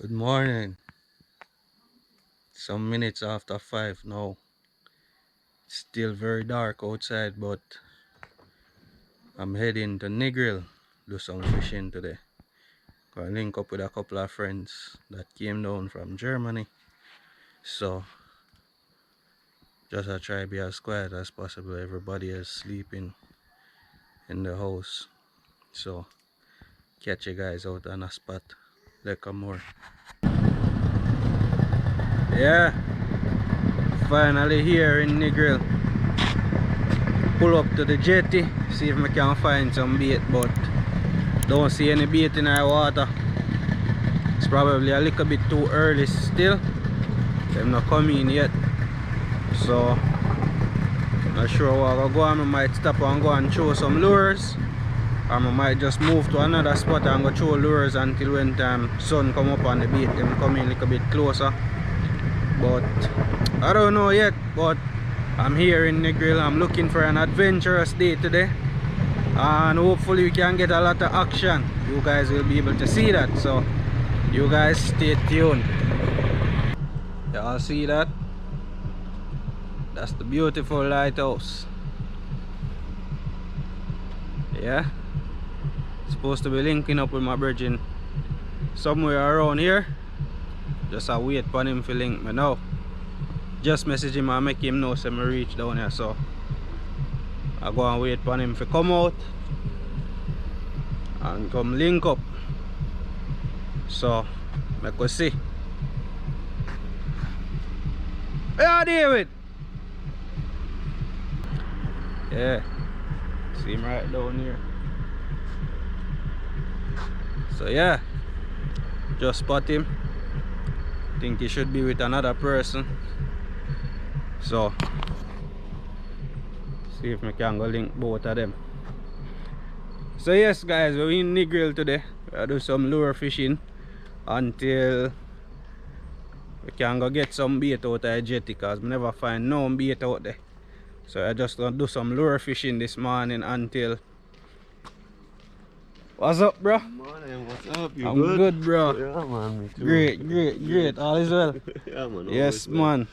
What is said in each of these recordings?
Good morning. Some minutes after 5 now. It's still very dark outside, but I'm heading to Negril, do some fishing today. Gonna link up with a couple of friends that came down from Germany. So just I try to be as quiet as possible. Everybody is sleeping in the house. So catch you guys out on a spot. Like more. Yeah, finally here in Negril. Pull up to the jetty, see if I can find some bait, but don't see any bait in our water. It's probably a little bit too early still. They've not come in yet, so not sure what I'll go on. I might stop and go and throw some lures, or I might just move to another spot and go throw lures until when time sun come up and the bait them come in a little bit closer. But I don't know yet, but I'm here in Negril. I'm looking for an adventurous day today, and hopefully we can get a lot of action. You guys will be able to see that, so you guys stay tuned. Y'all see that? That's the beautiful lighthouse. Yeah, supposed to be linking up with my brethren somewhere around here. Just I wait for him to link me now. Just message him and make him know so I reach down here, so I go and wait for him to come out and come link up. So make us see. Yeah, David. Yeah, see him right down here. So yeah, just spot him. Think he should be with another person. So see if we can go link both of them. So yes guys, we're in Negril today. We'll do some lure fishing until we can go get some bait out of the jetty, because we never find no bait out there. So I just gonna do some lure fishing this morning until. What's up, bro? Morning, what's up? You I'm good? good, bro. Yeah, man, me too. Great. All is well. Yeah, man. Yes, man.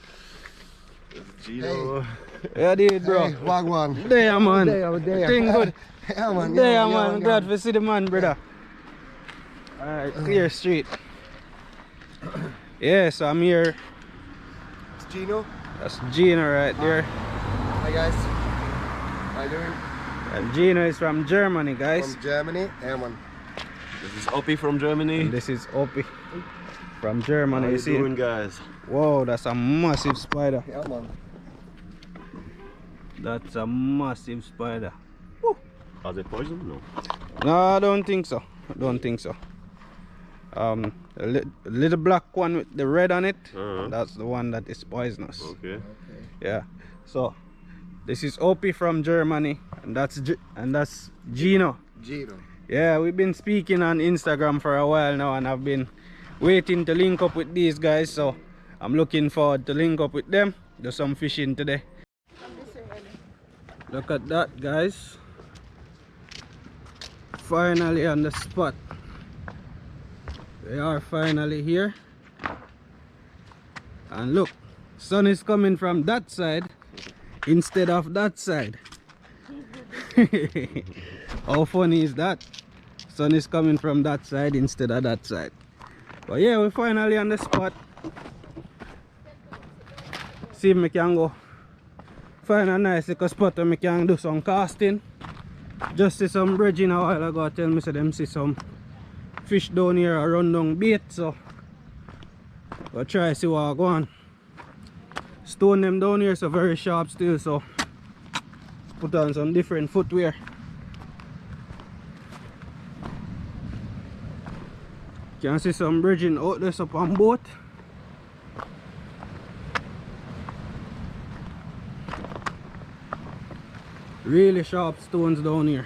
Gino. Yeah, dude, bro. Hey, Wagwan. There, man. There. Thing good. Yeah, man. There, man. I'm glad to see the man, brother. Alright, clear street. Yeah, so I'm here. It's Gino. That's Gino right there. Hi, guys. How you doing? And Gino is from Germany, guys. From Germany. Yeah, man. This is Oppie from Germany. And this is Opie from Germany. How you see doing, it? guys? Whoa, that's a massive spider. Yeah, man. That's a massive spider. Are they poison? No. No, I don't think so. A little black one with the red on it. That's the one that is poisonous. Okay. Yeah. So this is Opie from Germany, and that's Gino. Gino. Yeah, we've been speaking on Instagram for a while now, and I've been waiting to link up with these guys, so I'm looking forward to link up with them, do some fishing today. Look at that, guys. Finally on the spot. They are finally here. And look, sun is coming from that side instead of that side. How funny is that? Sun is coming from that side instead of that side. But yeah, we're finally on the spot. See if we can go find a nice little spot where we can do some casting. Just see some bridging a while ago, tell me so them see some fish down here or run down bait, so we'll try see what I go on. Stone them down here so very sharp still, so put on some different footwear. Can see some bridging out there up on boat. Really sharp stones down here.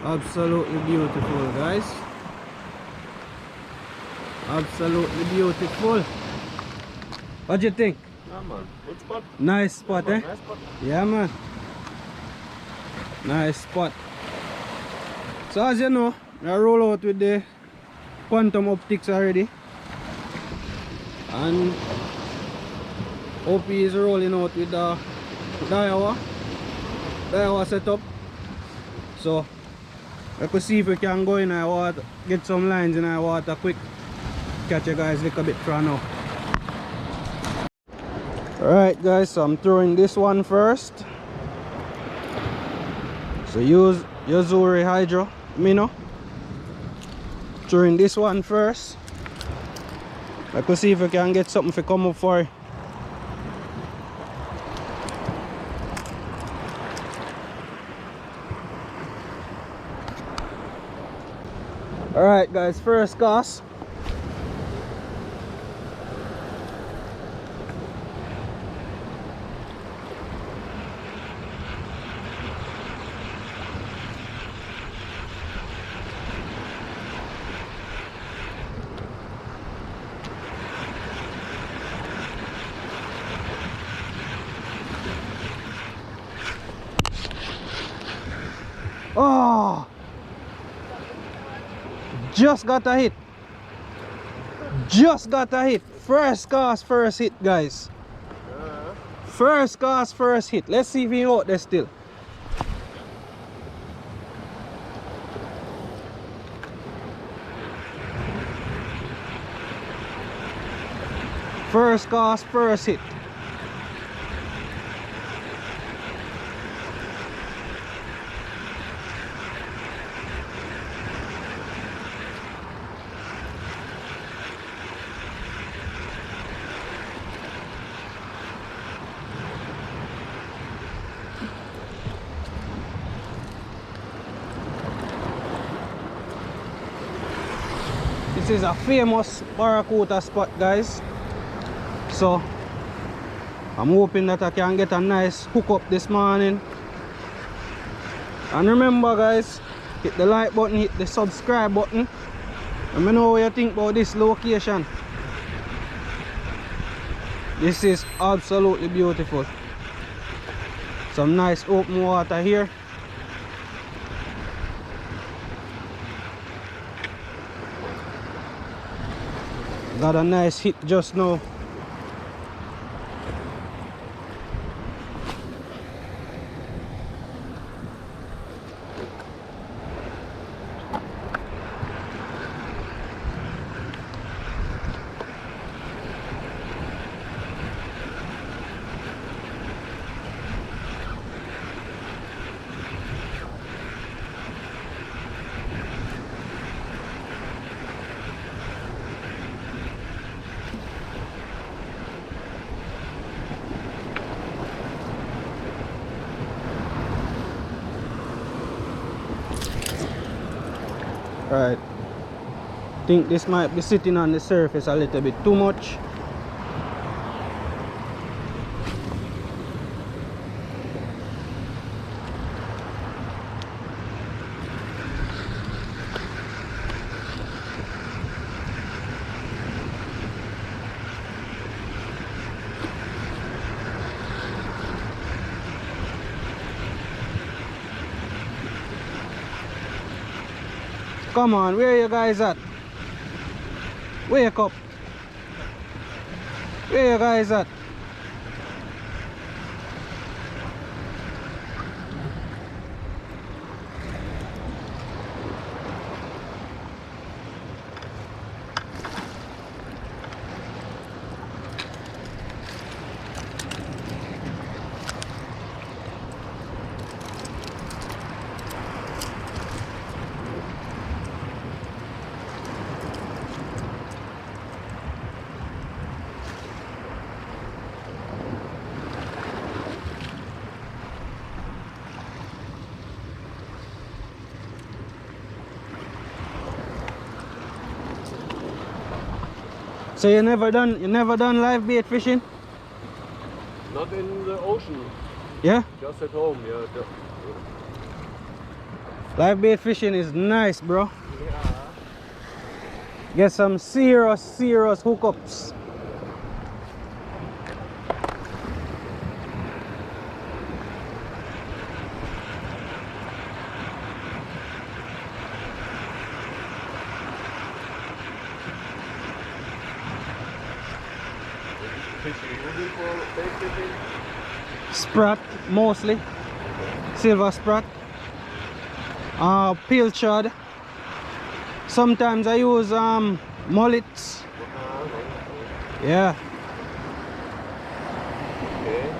Absolutely beautiful, guys. Absolutely beautiful. What do you think? Yeah, man. Good spot. Nice spot, Man, eh? nice spot. Yeah, man. Nice spot. So as you know, I roll out with the quantum optics already. And OP is rolling out with the Daiwa setup. So I could see if we can go in our water, get some lines in our water quick. Catch you guys a little bit from now. Alright guys, so I'm throwing this one first. So use Yozuri Hydro Mino. Throwing this one first. I could see if I can get something to come up for it. Alright guys, first cast. Oh! Just got a hit. Just got a hit. First cast, first hit, guys. First cast, first hit. Let's see if he out there still. First cast, first hit. This is a famous Barracuda spot, guys. So I'm hoping that I can get a nice hookup this morning. And remember guys, hit the like button, hit the subscribe button. Let me know what you think about this location. This is absolutely beautiful. Some nice open water here. Got a nice hit just now. Right, think this might be sitting on the surface a little bit too much. Come on, where you guys at? Wake up. Where you guys at? So you never done live bait fishing? Not in the ocean, Yeah? just at home. Yeah. Live bait fishing is nice, bro. Yeah. Get some serious hookups. using for bait fishing? Sprat mostly. Silver sprat. Pilchard. Sometimes I use mullets. Yeah. Okay.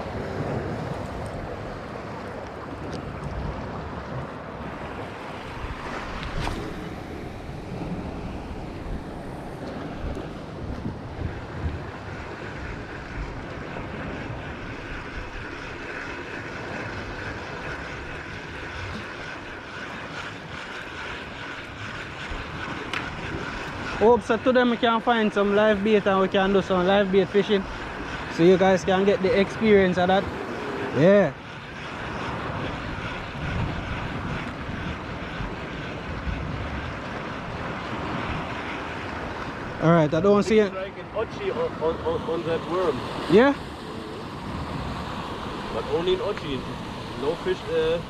Hope so today we can find some live bait and we can do some live bait fishing. So you guys can get the experience of that. Yeah. Alright, I don't see it. Like an ochi on that worm. Yeah? But only in ochi. No fish, a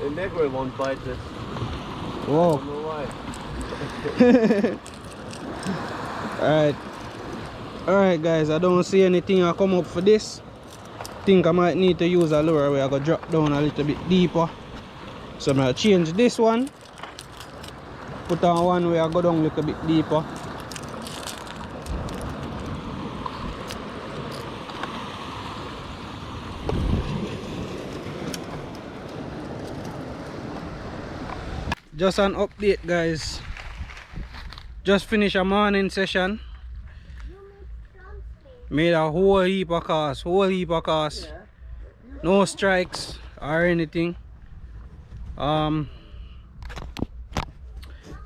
Negril won't bite it. I Whoa. don't know why. Alright guys, I don't see anything I come up for this. Think I might need to use a lure where I go drop down a little bit deeper. So I'm gonna change this one. Put on one where I go down a little bit deeper. Just an update guys. Just finished a morning session. Made a whole heap of casts, No strikes or anything.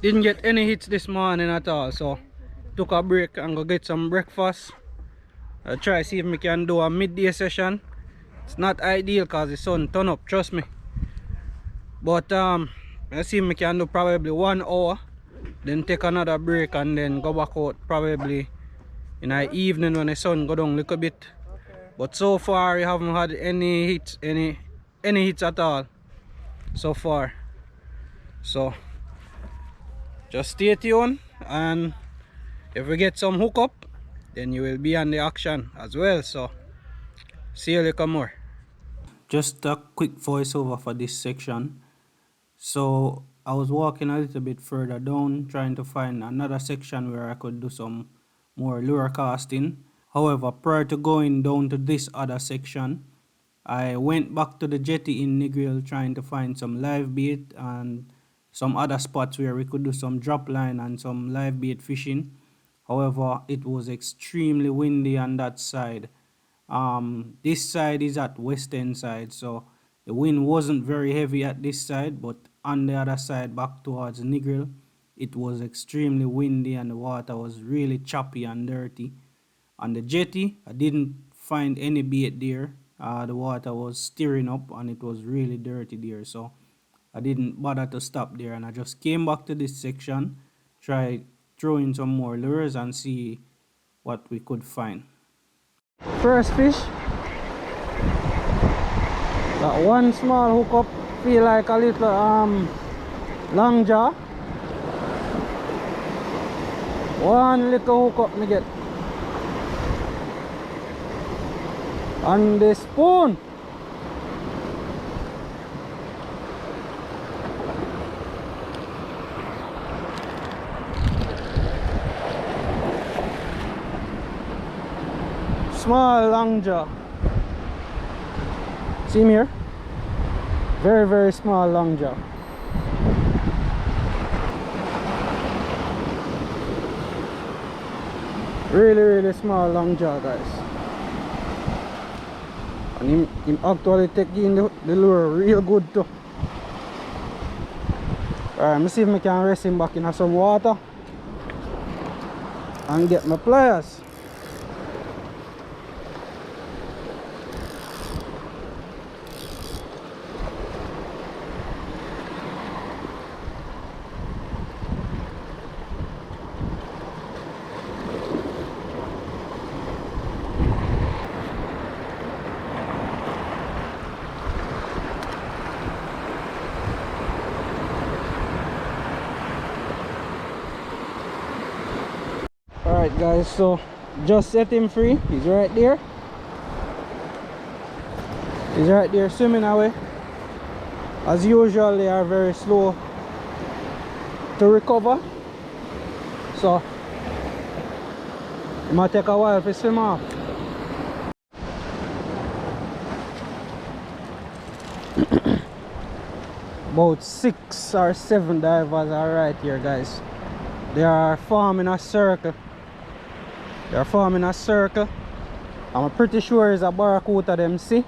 Didn't get any hits this morning at all, so took a break and go get some breakfast. I'll try see if we can do a midday session. It's not ideal because the sun turn up, trust me. But let's see if we can do probably 1 hour, then take another break and then go back out probably in the evening when the sun go down a little bit. But so far we haven't had any hits, any hits at all so far. So just stay tuned, and if we get some hookup, then you will be on the action as well. So see you later more. Just a quick voiceover for this section. So I was walking a little bit further down trying to find another section where I could do some more lure casting. However, prior to going down to this other section, I went back to the jetty in Negril trying to find some live bait and some other spots where we could do some drop line and some live bait fishing. However, it was extremely windy on that side. This side is at western side, so the wind wasn't very heavy at this side, but on the other side back towards Negril, it was extremely windy and the water was really choppy and dirty. On the jetty, I didn't find any bait there. The water was stirring up and it was really dirty there, so I didn't bother to stop there, and I just came back to this section, tried throwing some more lures and see what we could find. First fish, that one small hookup, feel like a little long jaw. One little hookup me get. And the spoon. Small long jaw. See him here? Very, very small long jaw. Really, really small long jaw, guys. And him actually taking the lure real good too. Alright, let me see if I can rest him back in some water and get my pliers. Alright guys, so just set him free. He's right there. He's right there swimming away. As usual, they are very slow to recover. So it might take a while to swim off. About 6 or 7 divers are right here, guys. They are forming a circle. They are forming a circle. I'm pretty sure it's a Barracuda them see.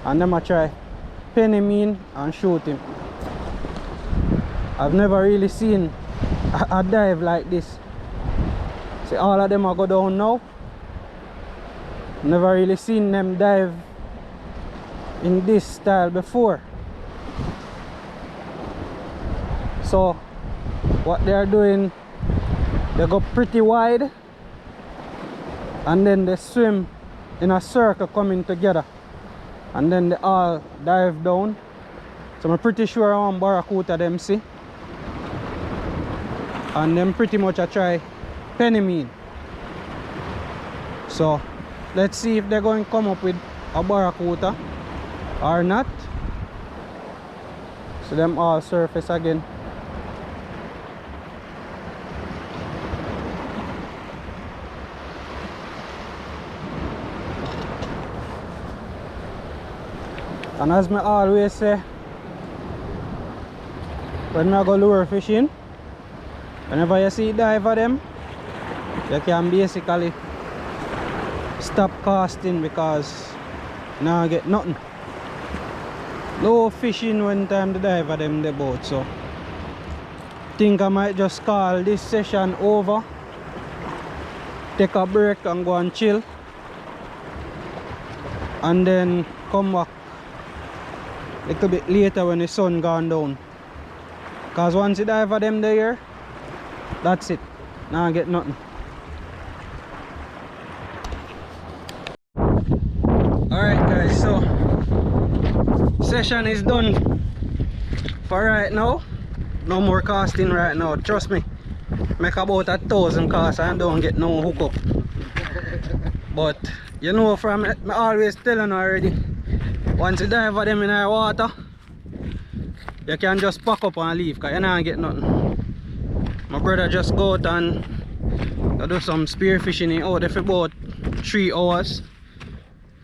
And them I try pin him in and shoot him. I've never really seen a dive like this. See, all of them are go down now. Never really seen them dive in this style before. So what they are doing, they go pretty wide and then they swim in a circle coming together, and then they all dive down. So I'm pretty sure I'm Barracuda them see, and then pretty much I try penny mean. So let's see if they're going to come up with a Barracuda or not. So them all surface again. And as I always say, when I go lure fishing, whenever you see diver them, you can basically stop casting because you now get nothing. No fishing when time to diver them the boat. So think I might just call this session over, take a break and go and chill, and then come back a little bit later when the sun gone down. Cause once you dive for them there, that's it. Now I get nothing. Alright guys, so session is done for right now. No more casting right now, trust me. Make about 1,000 casts and don't get no hookup. But you know, from I always telling already, once you dive for them in our water, you can just pack up and leave because you don't get nothing. My brother just go out and do some spear fishing out there for about 3 hours.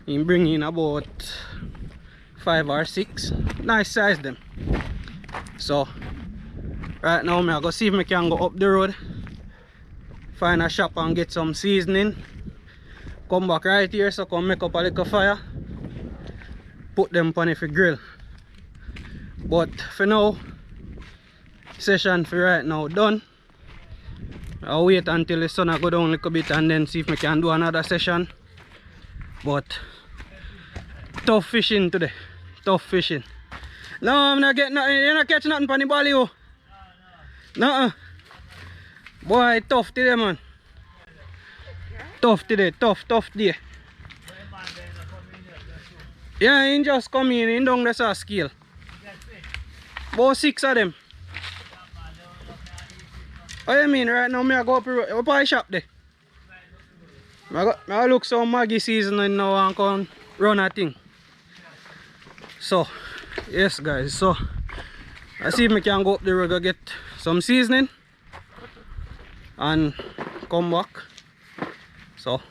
He bring in about 5 or 6. Nice size them. So right now I go see if I can go up the road, find a shop and get some seasoning. Come back right here, so come make up a little fire, put them on the grill. But for now, session for right now done. I'll wait until the sun go down a little bit and then see if I can do another session. But tough fishing today, tough fishing. No, I'm not getting nothing. You're not catching nothing on the bally, oh. No, boy, tough today, man. Tough today, tough day. Yeah, he just come in, he don't just a scale. About 6 of them. What you mean right now? I go up the shop there. I look so Maggie season now and come run a thing. So, yes guys, so I see if I can go up the road go get some seasoning and come back. So,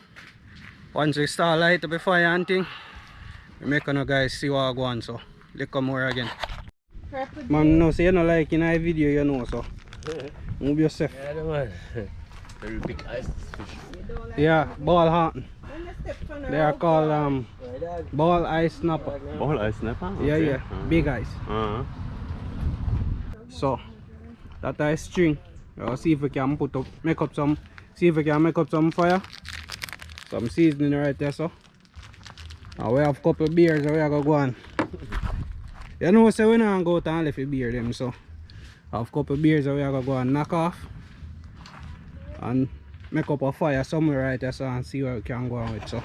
once we start light up the fire and thing, we make you guys see what I go on. So, they come more again. Man, no, say you don't like in a video, you know, so move yourself. Yeah, the one. Very big ice fish. Yeah, ball Hartman. They are called ball ice snapper. Ball ice snapper? Yeah, Okay. yeah, big ice. So that is string. I'll see if we can put up, see if we can make up some fire, some seasoning right there. So we have a couple of beers, we are going to go on. You know, so we don't go out and left a beer them, so I have a couple of beers that we are going to go and knock off and make up a fire somewhere right there, so and see where we can go on with. So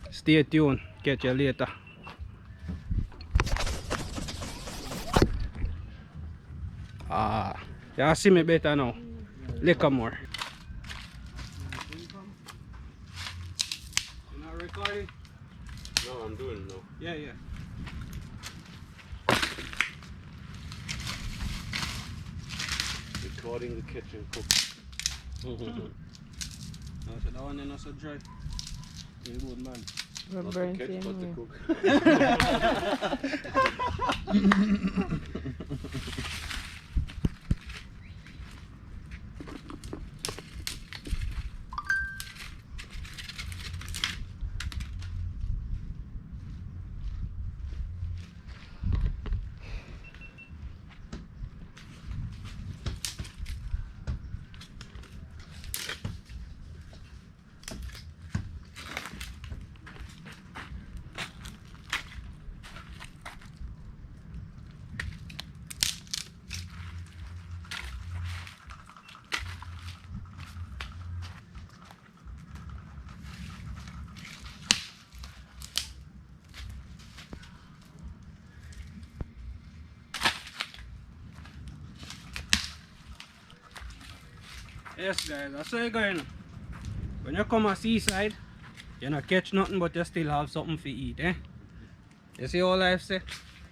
stay tuned, catch you later. You see me better now. Lick more. recording? No, I'm doing no. Yeah, yeah. Recording the kitchen cook. No, so that one is not so dry. Very good, man. Not the catch, but the cook. Yes, guys, that's how you going. When you come a seaside, you not catch nothing, but you still have something to eat, eh? You see how life say?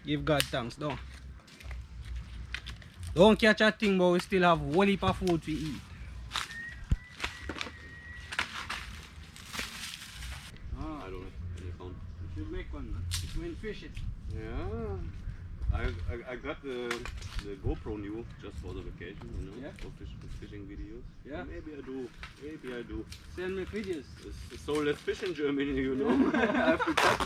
Give God thanks, don't catch a thing, but we still have a whole heap of food to eat. I don't know. Any fun? You should make one, man. If you went fishing. Yeah. I got the GoPro new just for the vacation, you know, Yeah. for fishing videos. Yeah. Maybe I do. Maybe I do. Send me videos. So let's fish in Germany, you know. I have to cut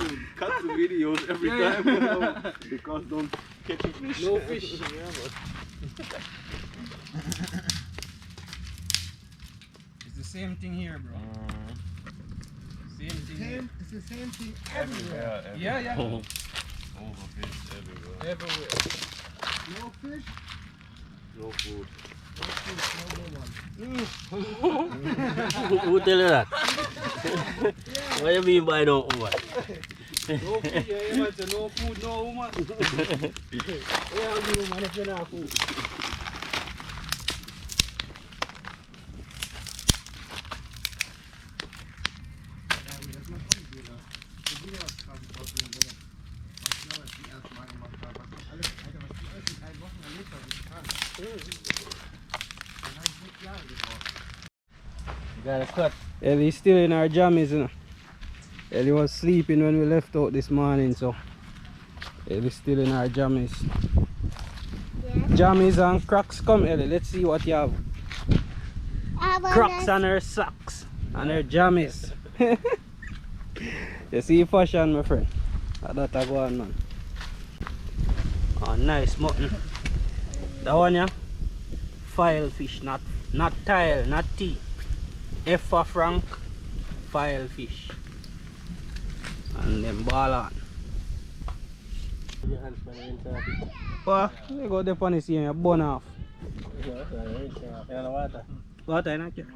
the videos every Yeah. time, you know, because don't catch a fish. No fish. Yeah, but It's the same thing here, bro. Same thing here. It's the same thing everywhere. Yeah, yeah. Overfished everywhere. Everywhere. No fish, No food. no fish, no one. Who tell you that? What do you mean by no woman? No food, yeah, man. So no food, no woman. Yeah, I'll be woman if you don't have food. Got a cut. Ellie's still in our jammies, you know. Ellie was sleeping when we left out this morning, so Ellie's still in our jammies. Jammies and Crocs. Come, Ellie, let's see what you have. Crocs on her socks and her jammies. You see fashion, my friend. That's a go on, man. Oh, nice mutton. That one, yeah. File fish, not tile, not tea. F for Frank, file fish. And then ball on. What? You go there on the scene, you burn off. Water in here.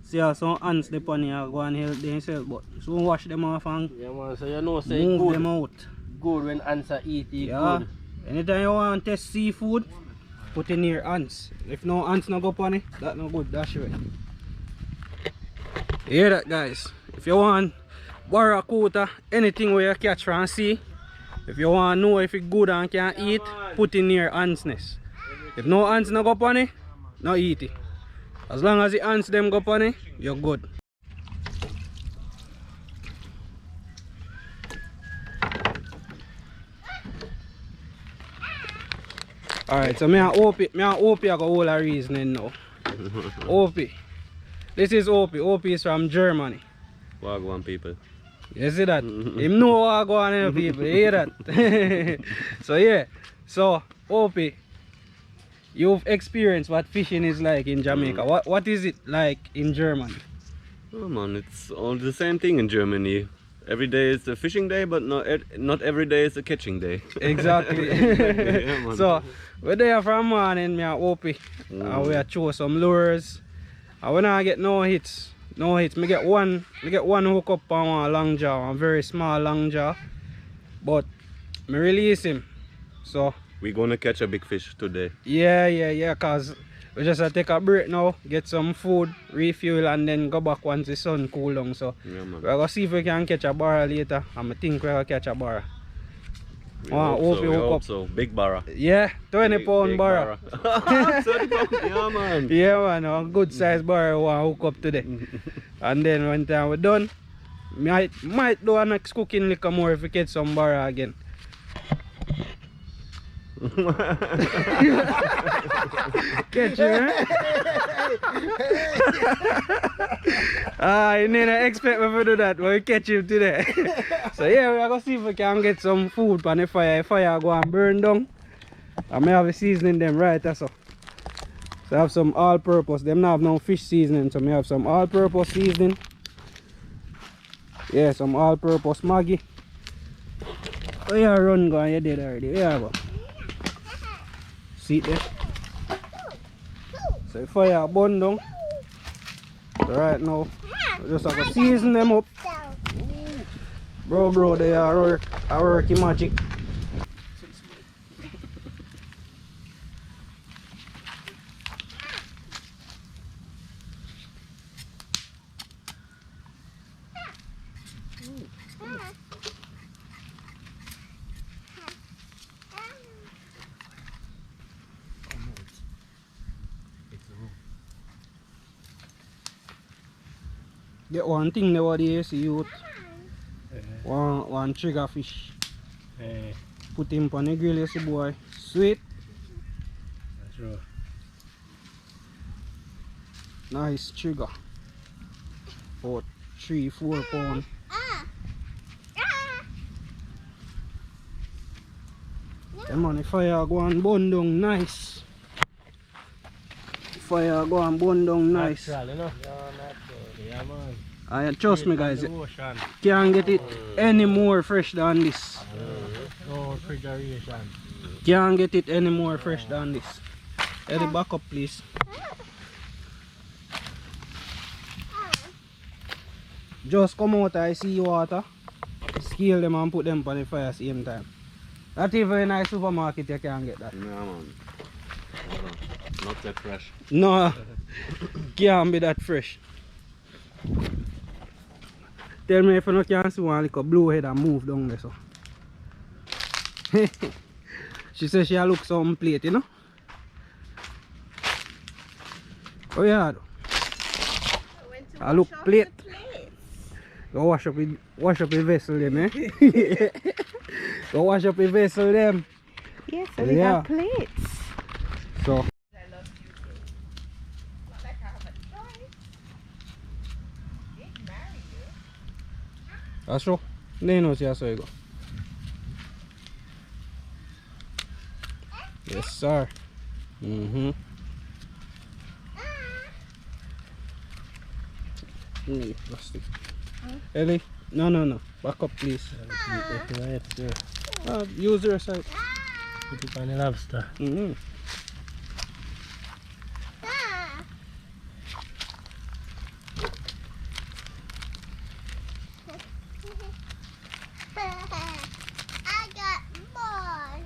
See how some ants they on here go and help themselves, but soon wash them off and Yeah, man, so you know, say move good, them out. good when ants are eat Yeah. good. Anytime you want to test seafood, put in your ants. If no ants no go on it, that no good, that's right. You hear that, guys? If you want barracuda, anything where you catch from sea, if you want to know if it's good and can eat, put in your ants nest. If no ants no go on it, no eat it. As long as the ants them go on it, you're good. Alright, so I hope I go hold a reasoning now. Opie. This is Opie. Opie is from Germany. Wagwan people. You see that? Him know Wagwan people. You hear that? So yeah. So Opie, you've experienced what fishing is like in Jamaica. What is it like in Germany? Oh man, it's all the same thing in Germany. Every day is a fishing day, but not every day is a catching day. Exactly. Yeah, man. So we're there from morning, me and Opie. And we are throw some lures. And when I get no hits. Me get one hook up on one long jaw, a very small long jaw. But me release him. So we're gonna catch a big fish today. yeah, cause We just take a break now, get some food, refuel, and then go back once the sun cool down. So Yeah, man. we're gonna see if we can catch a barra later. I think we're gonna catch a barra. We hope so. Big barra. Yeah, 20 Big pound barra. 30 pound, yeah, man. Yeah, man, a good size barra we want to hook up today. And then when time we're done, might do a next cooking liquor more if we get some barra again. Catch you, eh? You need to expect me to do that, but we catch him today. So yeah, we're gonna see if we can get some food on the fire. If fire go and burn down, I may have a seasoning them right also. So I have some all-purpose. Them not have no fish seasoning, so I have some all-purpose seasoning. Yeah, some all-purpose Maggi. Oh yeah, run go and you did already. Yeah, go. See it there. So if fire burn down, so right now we just have to season them up. Bro, they are working magic. Get one thing nowadays, youth. One trigger fish. Put him on the grill, you see boy. Sweet. That's right. Nice trigger. About 3-4 pounds. Them on the fire go and burn down nice. Fire go and burn down nice. Natural, you know? Yeah, man. And trust me guys, can't get it any more fresh than this. No refrigeration. Can't get it any more fresh than this. Eddie, back up please. Just come out and see water, scale them and put them on the fire same time. Not even in a supermarket you can get that. Yeah, man. Not that fresh. No, can't be that fresh. Tell me if you can't see one like a blue head and move down there so. She says she look some plate, you know. Oh yeah. I look plate. Go wash up the vessel them, eh? Go wash up the vessel them. Yes, so we got plates. So that's true. They know see how you go. Yes sir. Plastic. Ellie, no. Back up please. Use your side. Put it on the lobster. I got more.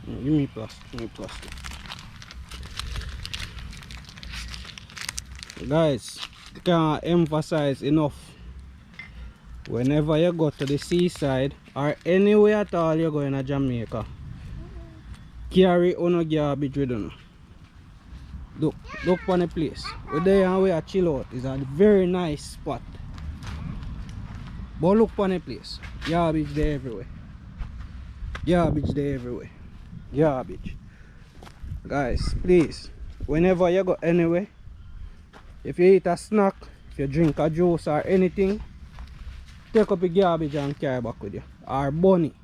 Give me plastic. Guys, can't emphasize enough. Whenever you go to the seaside or anywhere at all you go in Jamaica, carry on garbage with you. Look on the place. We're there and we are chill out. It's a very nice spot. But look on the place. Garbage there everywhere. Garbage. Guys, please, whenever you go anywhere, if you eat a snack, if you drink a juice or anything, take up the garbage and carry back with you. Or bunny.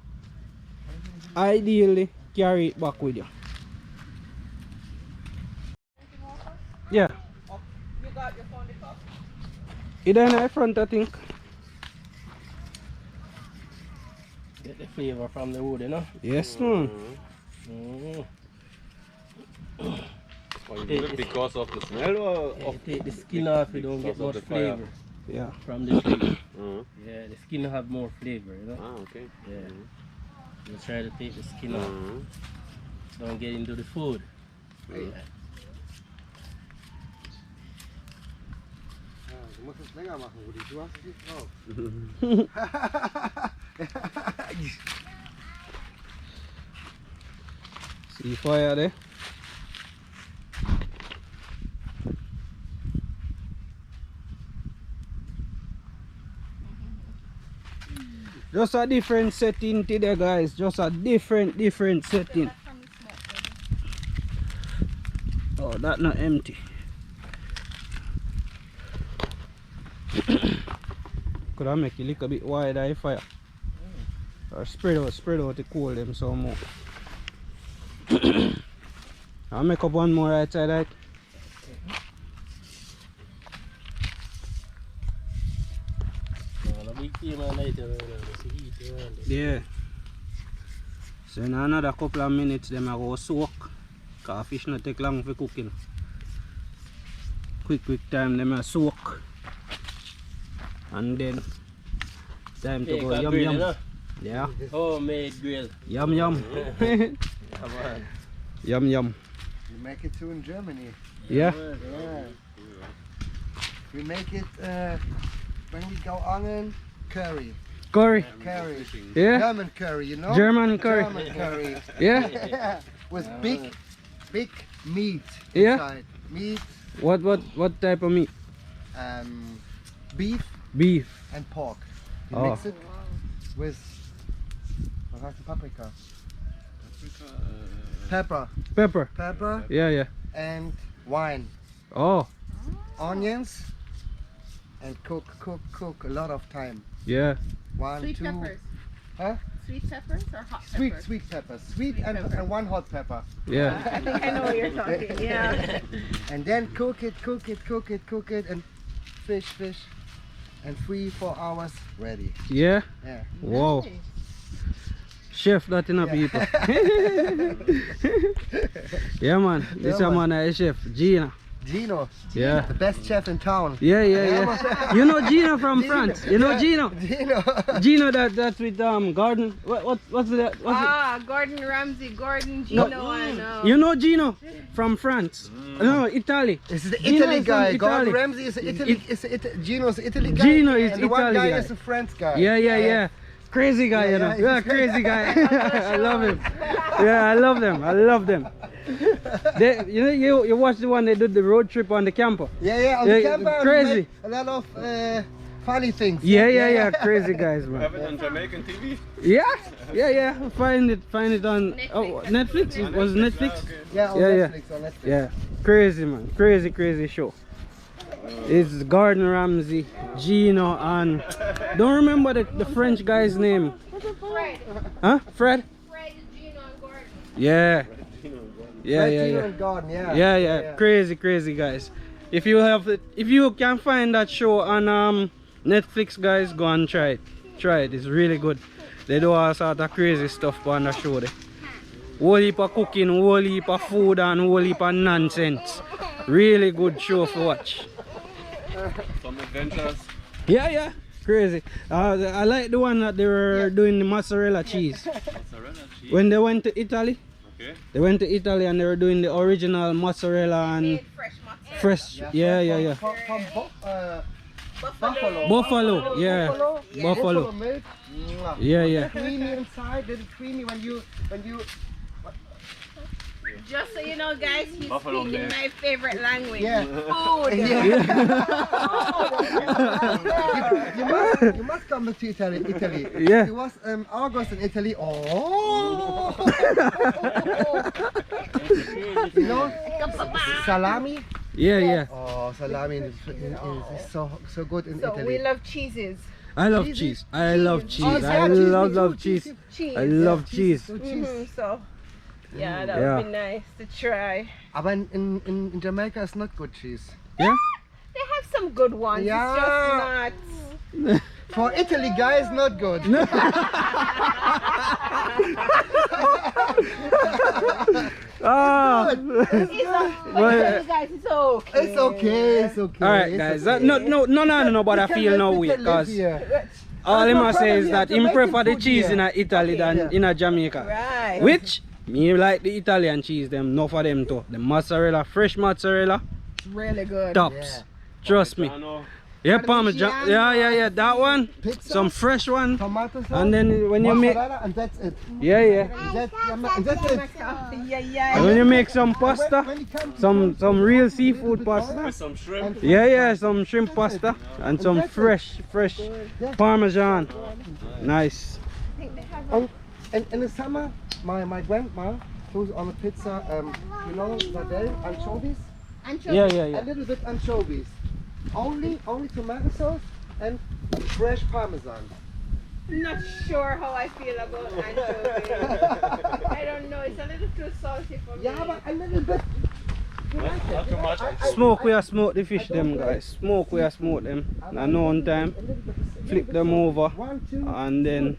Ideally, carry it back with you. Yeah. You got your phone cup? It's in the front, I think. Get the flavor from the wood, you know? Yes, man. Or you do it because of the smell or You take the skin off, you don't get because of much the fire? flavor Yeah. from the tree. Yeah. The skin have more flavor, you know? Ah, okay. Yeah. You try to take the skin off. Don't get into the food. Yeah. muss es länger machen, Rudi. Du hast es nicht drauf. See fire there. Just a different setting today, guys. Just a different setting. Oh, that not empty. Could I make it a little bit wider if fire? Or spread out to cool them some more. I'll make up one more right side, right? Yeah. So in another couple of minutes them I go soak. Cause fish not take long for cooking. Quick time them I soak. And then time to go yum. Yeah. Homemade grill. Yum. Come on. Yum. You make it too in Germany. Yeah. Yeah. We make it when we go angeln, curry. Curry. Curry. Yeah. German curry, you know? German curry. German curry. Yeah. With big meat Yeah. inside. Meat, What type of meat? beef Beef. and pork. You Oh. mix it with what heißt paprika? Pepper. Pepper Yeah. and wine. Oh. Onions and cook a lot of time. Yeah. One, Sweet two, peppers. huh? Sweet peppers or hot Sweet peppers? peppers. Sweet and, pepper. and one hot pepper. Yeah. I think I know what you're talking. Yeah. And then cook it, and fish. And 3-4 hours ready. Yeah. Yeah. Wow. Nice. Chef that in a people. Yeah man. This Yeah, a man a chef. Gina. Gino, Yeah. the best chef in town. Yeah. You know Gina from Gino. France. You know Yeah. Gino. Gino. Gino that's with Gordon. What's that? Gordon Ramsay, Gordon, Gino, I know. You know Gino from France? No, Italy. This is the Gino Italy is from guy. Italy. Gordon Ramsay is Italy. Gino's the Italy guy. Gino is and the one Italy guy guy. is the French guy. Yeah. Crazy guy, you know. Yeah, Yeah, crazy guy. I love him. Yeah, I love them. They, you watch the one they did the road trip on the camper. Yeah, on the Yeah, camper. crazy. we make a lot of funny things. Yeah. Crazy guys, man. Have it on Jamaican TV? Yeah. Find it on Netflix. It was Netflix. Yeah, on Yeah. Netflix. On Netflix. Yeah, crazy man, crazy show. It's Gordon Ramsay, Gino, and don't remember the French guy's name. Fred. Huh? Fred? Fred, Gino, and Gordon. Yeah. Fred, Gino, and Gordon, Yeah. Crazy guys. If you can find that show on Netflix, guys, go and try it. It's really good. They do all sort of crazy stuff on the show there. Whole heap of cooking, whole heap of food, and whole heap of nonsense. Really good show for watch. Some adventures. Yeah. Crazy. I like the one that they were doing the mozzarella cheese. Mozzarella cheese. When they went to Italy, Okay. they went to Italy and they were doing the original mozzarella and Made fresh mozzarella. fresh. Yeah. From Buffalo. Buffalo. Yeah. Buffalo. Milk. Mwah. Yeah. Creamy inside, little creamy when you. Just so you know, guys, he's Buffalo speaking milk. my favorite language. Yeah. Food. You must come to Italy. Yeah. It was August in Italy. Oh. You know, salami. Yeah. Oh, salami is so good in So Italy. we love cheeses. I love Cheesy? cheese. I love cheese. Oh, I yeah, cheese, me love too, cheese. Cheese. I love cheese. So cheese. So, yeah, that Yeah. would be nice to try. Aber in Jamaica it's not good cheese. Yeah. They have some good ones. Yeah. It's just not. For Italy, guys, not good. Ah. It's okay, guys. It's okay. It's okay. It's okay. All right, it's guys. okay. No, but I We can feel live- no we way can live because here. all him no a say problem, is we that have him prefer Jamaican the food cheese here. in a Italy than Yeah. in a Jamaica. Right. Which me like the Italian cheese. Them no for them too. The mozzarella, fresh mozzarella, It's really good. tops. Trust me. Parmigiano. Yeah, Parmesan. Yeah, that one. Pizza, Some fresh one. tomato sauce, And then when you make, mozzarella, and that's it. yeah. And that's it. Yeah. And when you make some When pasta, it comes some real seafood pasta. With some shrimp. Yeah, some shrimp pasta and some fresh Parmesan. Nice. in the summer, my grandma goes on a pizza, you know, anchovies? Yeah. A little bit anchovies. Only tomato sauce and fresh Parmesan. Not sure how I feel about anchovies. I don't know. It's a little too salty for me. Yeah, but a little bit. Not too much. Smoke we smoke the fish them, guys. Smoke we smoke them. And on time, flip them over, 1, 2. and then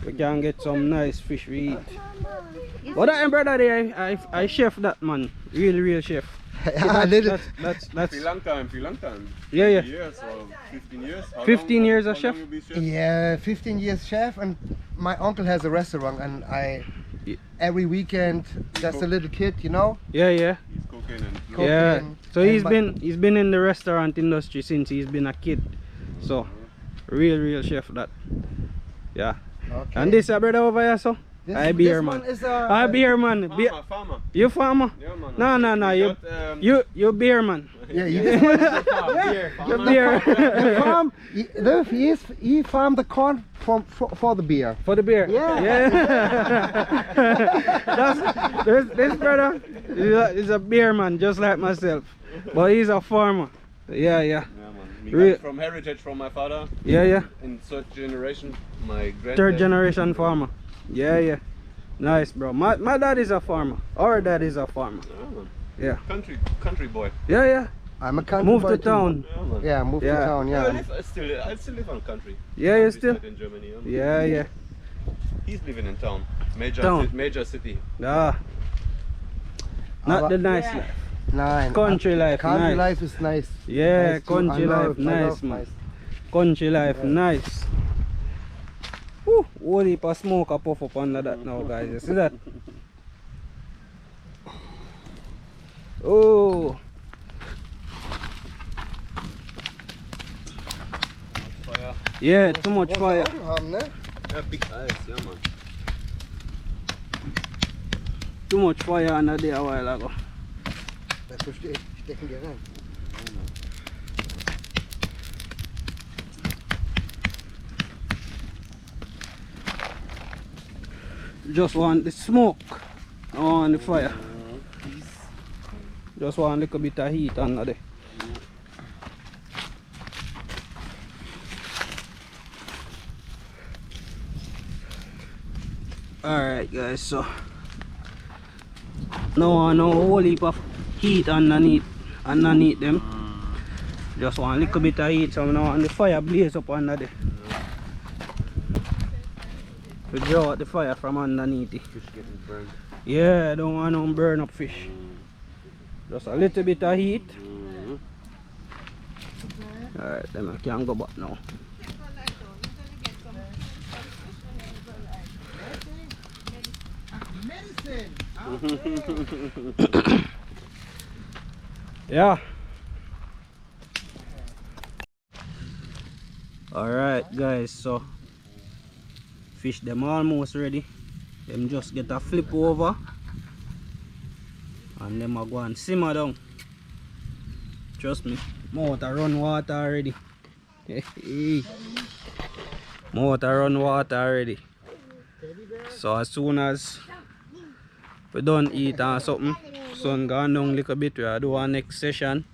we can get some nice fish we eat. But that brother there, I chef that man. Real chef. A little. That's Long time. yeah. 50 years or 15 years? How 15 long- years how as chef? long you be chef? Yeah, 15 years chef, and my uncle has a restaurant, and every weekend just a little kid, you know. Yeah. He's cooking and Cooking Yeah. and- So he's been in the restaurant industry since he's been a kid. So real chef that. Yeah. Okay. And this brother over here, so I beer this man. one is I beer man. farmer. You farmer? Yeah, man. No. We You beer man. Yeah, you You beer. farm. He farmed the corn for the beer. For the beer. Yeah. This brother is a beer man just like myself, but he's a farmer. Yeah. Yeah, man. We Real- got from heritage from my father. Yeah. In third generation, my granddad. Third generation farmer. Yeah. Nice, bro. My dad is a farmer. Our dad is a farmer. Yeah, man. Yeah. Country boy. Yeah. I'm a country Move boy to too. town. Yeah, man. Yeah, move Yeah. to town. I Yeah. still live on country. Yeah, you still? In Germany. Yeah. Yeah. He's living in town. Town. Major city. Ah. Not the nice Yeah. life. Nine. Country life, Country nice. life is nice. Yeah, Nice too. country I life, love nice, man. nice. Country life, nice. Woo, whole heap of smoke a puff up under that now, guys. You see that? Oh, Fire. yeah, too much fire. Haben, ne? Yeah, big eyes. Yeah, man. Too much fire under there a while ago. Das verstehe ich. Stecken wir rein. Just want the smoke, I want the fire. Just want a little bit of heat under there. Alright guys, so now I know a whole heap of heat underneath them. Just want a little bit of heat, so now want the fire blaze up under there. To draw out the fire from underneath it. Fish getting burned. Yeah, I don't want no burn up fish. Just a little bit of heat. Alright, then I can go back now. Yeah. Alright guys, so fish them almost ready. Them just get a flip over and them are go and simmer down. Trust me, motor run water already. Motor run water already. So as soon as we done eat and something, sun gone down a little bit, we'll do our next session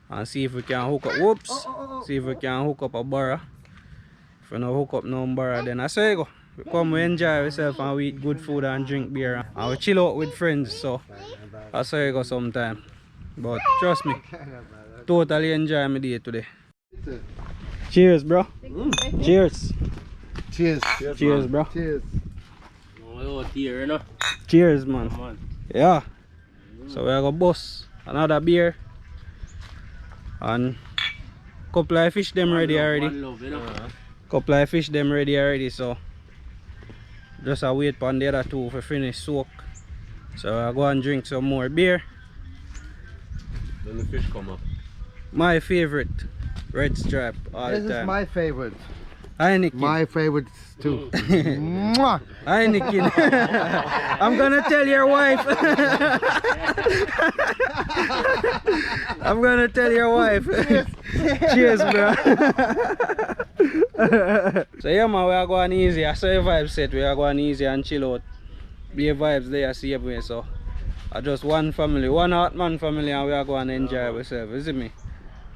and see if we can hook up. Whoops! See if we can hook up a barra. If we don't hook up no barra, then I say go. We come, we enjoy ourselves and we eat good food and drink beer and we chill out with friends. So I say go sometime. But trust me, totally enjoy my day today. Cheers, bro. Cheers. Cheers. Cheers, bro. Cheers. Oh, dear, no? Cheers, man. Come on. Yeah. So we are gonna bust another beer and couple of fish them ready already. One love, you know? Couple of fish them ready already, so just a wait for the other two for finish soak. So I go and drink some more beer. Then the fish come up. My favorite Red stripe all This the time. is my favorite. Heineken. My favorite too. Mwah. Heineken. I'm gonna tell your wife. I'm gonna tell your wife. Cheers, bro. So yeah man, we are going easy. I saw your vibe set. We are going easy and chill out. Be vibes there, see me. So I just one family, one Hartman family, and we are going to enjoy ourselves, you see me?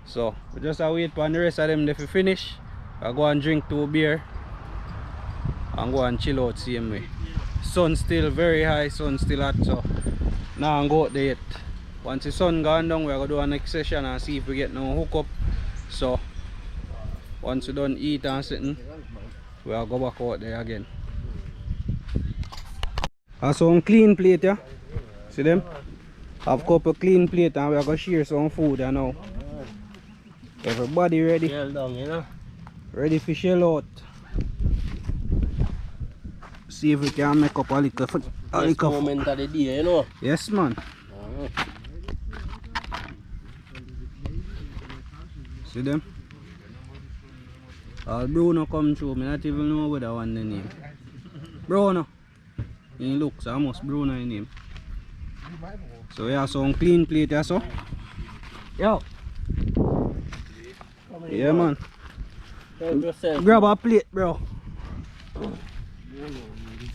So we just wait for the rest of them to finish. I go and drink 2 beer and go and chill out same way. Sun still very high, sun still hot, so now I'm go out there yet. Once the sun gone down, we're going to do a next session and see if we get no hookup. So once we done eat and sitting, we'll go back out there again. And some clean plate, yeah? See them? Have couple clean plate and we're going to share some food you know. Everybody ready? Shell down, you know. Ready for shell out. See if we can make up a little food. Best moment of the day, you know. Yes man. See them? Bruno come through, I not even know what that one the name. Bruno. He looks almost Bruno in name. So we have some clean plate here, so. Yo. Yeah man. Help yourself. Grab a plate, bro.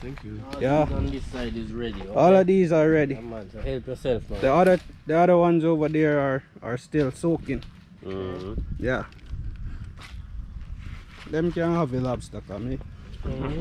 Thank you. Yeah. On this side is ready. Okay? All of these are ready. Come on, so help yourself now. The other ones over there are still soaking. Yeah. Them can have a lobster, come here.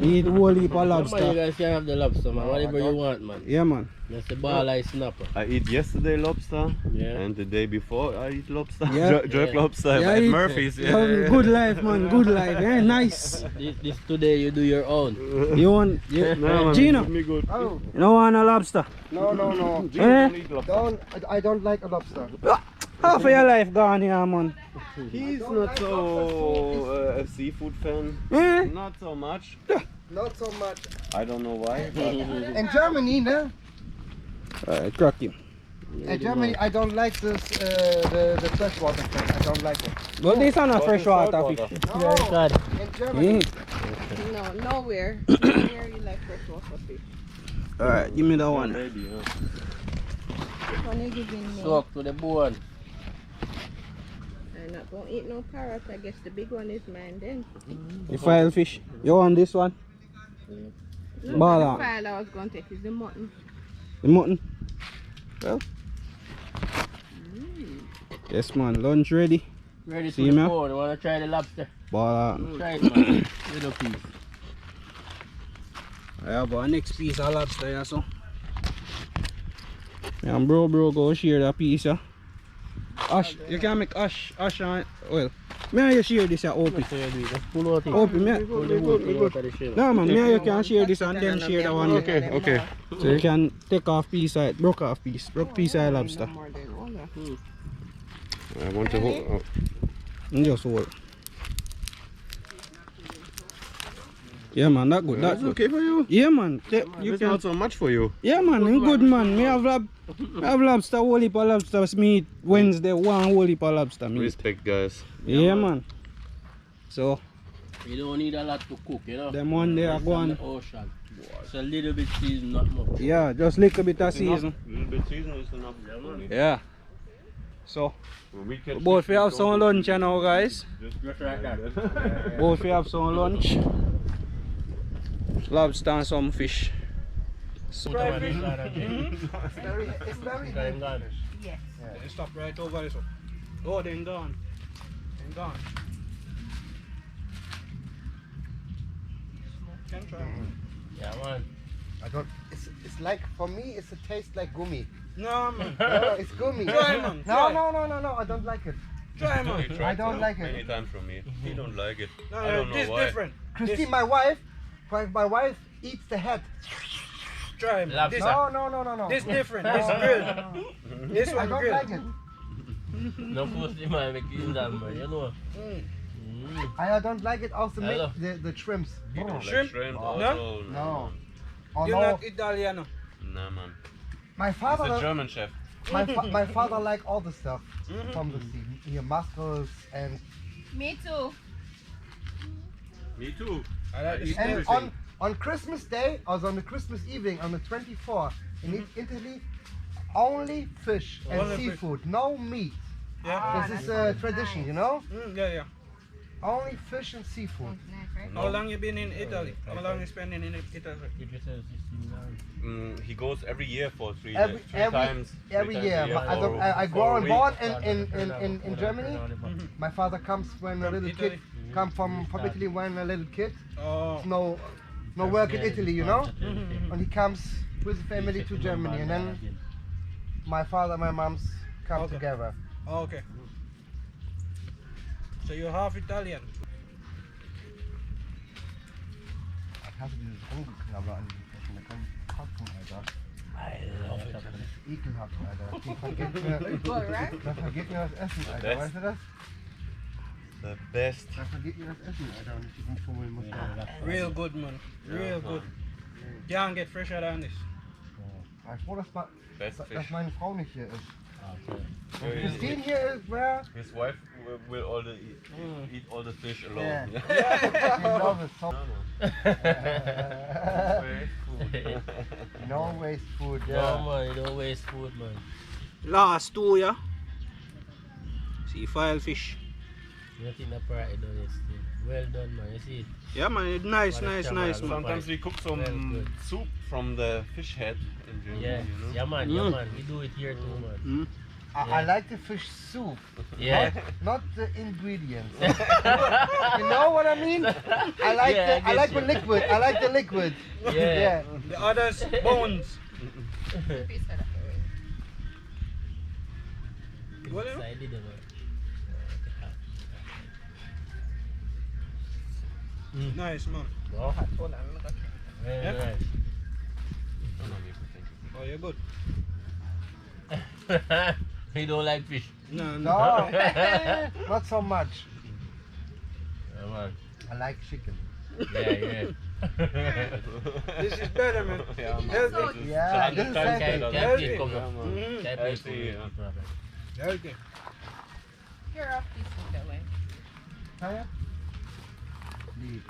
Eat whole heap of You lobster. guys can have the lobster, man. Whatever you want, man. Yeah man. That's the ball I snapper. I eat yesterday lobster, Yeah. and the day before I eat lobster. Yeah. Jerk Yeah. lobster Yeah, at eat- Murphy's. Yeah. Good life man, good life. Eh? Nice. This today you do your own. You want No, man, Gino? give me good. Oh, You don't want a lobster? no, no, no. Eh? Eat lobster. I don't like a lobster. Half of your life gone here man. He's not so a seafood fan. Eh? Not so much. Not so much. I don't know why. But In Germany, no? Crack him. In Germany, I don't like this, the freshwater fish. I don't like it. But these are not But freshwater saltwater. fish. No, God. in Germany. No, nowhere. Nowhere you like freshwater fish. Alright, give me that one. maybe, yeah. Which one you giving me? Soak to the bone. I'm not gonna eat no carrot. I guess the big one is mine then. The file fish. You want this one? No, Bala. the file I was gonna take is the mutton. The mutton? Well. Yes man, lunch ready. Ready See to the me? bone. You wanna try the lobster? Bala. Try it, man. Little piece. I have a next piece of lobster here, so. And bro go share that piece, yeah. Ash, you can make ash and well. Me and you share this, yeah, open. So you do it. Just pull out it. Open, me. Pull the wood, pull out of the shell. No man, me and you can share this and then share that one. Okay, okay. So you can take off piece of it, broke piece of lobster. More than all that. I want to hold. And just hold. Yeah man, that good, That's that good. okay for you. Yeah man, you It's can. not so much for you. Yeah man, I'm good man. Me have lobster, whole heap of lobster meat. Wednesday, one whole heap of lobster meat. Respect, guys. Yeah man. So, You don't need a lot to cook, you know. them one day are It's on going. the ocean. It's a little bit seasoned, not much. Yeah, just little bit of season. Little bit season is enough. Yeah. So, We can both we have some lunch you know guys. Just like that. Both we have some lunch. Lobster and some fish. It's very Yes. Stop right over this one. Oh, then gone. Then gone. Can try. Yeah, man. I don't. It's like for me. It's a taste like gummy. No man. No, it's gummy. Try, man, No, try. no. I don't like it. Try man. I don't like Many it. times from me. He don't like it. No, I don't know this why. different. Christine, my wife eats the head. Try man. Lobster. This, No. this different. This grilled. This I one don't grilled. like it. No food in my making that, man. You know. I don't like it. Also, Hello. make the shrimps. He don't Shrimp? like shrimp No? also. No. Oh You're no. not Italiano. Nah, man. My He's father. a German chef. my father like all the stuff from the sea. Here, mussels and Me too. Me too. I like the and everything. on Christmas Day, or on the Christmas evening, on the 24th, in Italy, only fish and Only fish. seafood, no meat. Yeah. This is a tradition, you know. Yeah. Only fish and seafood. How long you been in Italy? How long you spending in Italy? He goes every year for three times. Every year. I grew and born in Germany. My father comes when a little kid. Come from Italy when a little kid. Oh. No work in Italy, you know. And he comes with the family to Germany, and then my father, my mom's come Okay. together. Okay. So you're half Italian. Hast du dieses Rumgeknabber an die Flaschen? Da kommt Kotzen, Alter. Das ist ekelhaft, Alter. Da vergeht mir das Essen, Alter. Weißt du das? The best. Da vergeht mir das Essen, Alter, wenn ich die rumfummeln muss. Real good, man. Real good. Can't get fresher than this. Ich bin froh, Best dass fish. meine Frau nicht hier ist. Okay. Christine hier ist, where? His wife will eat all the fish alone. Yeah. She loves it so. No waste food, No yeah. man, you don't waste food man. Last two, yeah. See, file fish. Nothing apart you done it still. Well done man, you see it? Yeah, man. It's nice, What a nice, camera. nice, man. Sometimes we cook some Well, good. soup from the fish head in Germany. Yeah, You know? yeah man, yeah man. We do it here too man. I like the fish soup, Yeah. not the ingredients. You know what I mean? I like Yeah, I I like get the liquid. I like the liquid. Yeah. The others, bones. What else? I did it man. Nice, man. Wow. Very Yeah. nice. Oh, you're good. You don't like fish? No, No, not so much. Yeah man. I like chicken. Yeah. This is better, man. Yeah, man. Healthy. Yeah, this is Can't healthy. please come Yeah, up. man. Can't please Healthy, come yeah. up. Healthy. You're off this food away. Tired? Leave.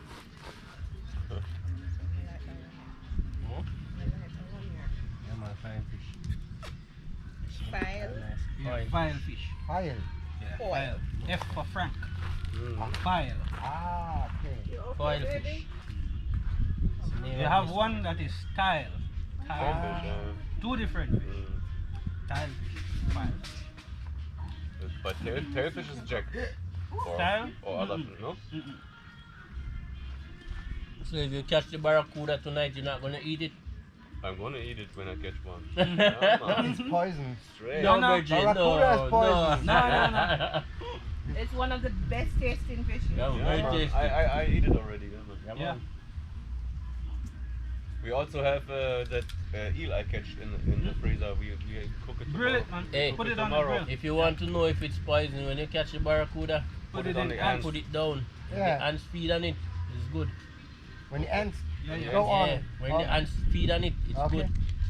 Yeah, man, fine fish. File. Yeah, file fish. File. Yeah, Foil. file. F for Frank. Mm. File. Ah, okay. You off Foil it, fish. baby? You have one that is tile. Tile. Fish, Two different fish. Tile fish. File. But tailfish is jack. Tile? Or other, no? So if you catch the barracuda tonight, you're not gonna eat it? I'm gonna eat it when I catch one. It's poison. Straight. No, no, virgin, barracuda is no, poison. No. It's one of the best tasting fishes. Yeah, Yeah, very man. tasty. I eat it already. Yeah, man. Yeah, Yeah. man. We also have that eel I catch in the freezer. We cook it Grill tomorrow. it, man. Hey, Put it on the tomorrow. grill. If you want to know if it's poison, when you catch the barracuda, Put it it on in the ants. ants. put it down. If Yeah. the ants feed on it, it's good. When the ants Yeah. go on. Yeah, when the ants feed on it, it's Okay. good.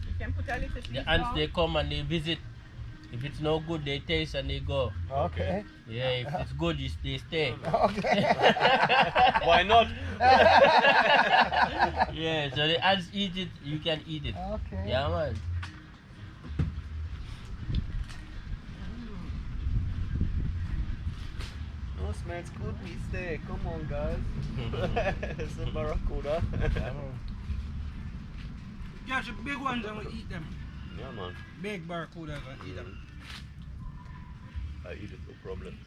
You can put a little piece The ants down. they come and they visit. If it's no good, they taste and they go. Okay. Yeah, if it's good, they stay. Okay. Why not? Yeah, so the ants eat it, you can eat it. Okay. Yeah, man. No, smells good. We stay. Come on, guys. It's a barracuda. Catch the big ones and we eat them. Yeah, man. Big barracuda and eat them. I eat it, no problem.